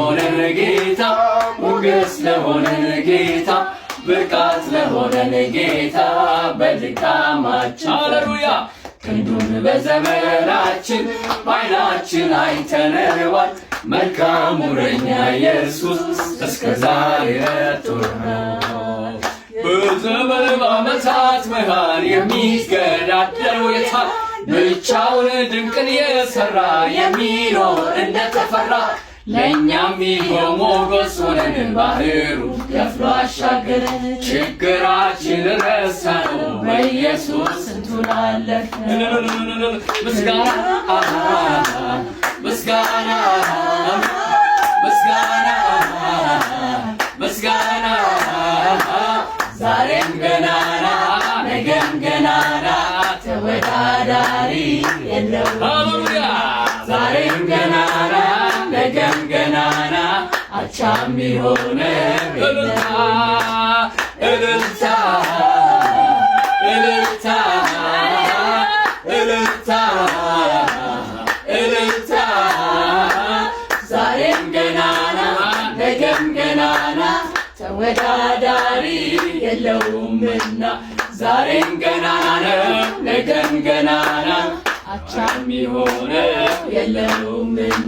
ለሆነን ጌታ ሞገስ ለሆነን ጌታ ብቃት ለሆነን ጌታ በድካማችን ሃሌሉያ ክንዱን በዘመናችን በዓይናችን አይተነዋል። መልካሙ እረኛ ኢየሱስ እስከ ዛሬ ረድቶናል። በዘመን በዓመታት መሃል የሚገዳደረው የታል? ብቻውን ድንቅን የሠራ የሚኖር እንደተፈራ ለእኛም ይኸው ሞገስ ሆነን ባህሩ ከፍሎ አሻገረን። ችግራችን ረሳነው በኢየሱስ ስንቱን አለፍን። ምስጋና ምስጋና ምስጋና ምስጋና ዛሬም ገናና ነገም ገናና ተወዳዳሪ የለውም። ዛሬም ገናና ነገም ገናና አቻም የሆነ እልልታ እልልታ እልልታ እልልታ እልልታ ዛሬም ገናና ነገም ገናና ተወዳዳሪ የለውምና ዛሬም ገናና ነገም ገናና አቻም የሆነ የለውም።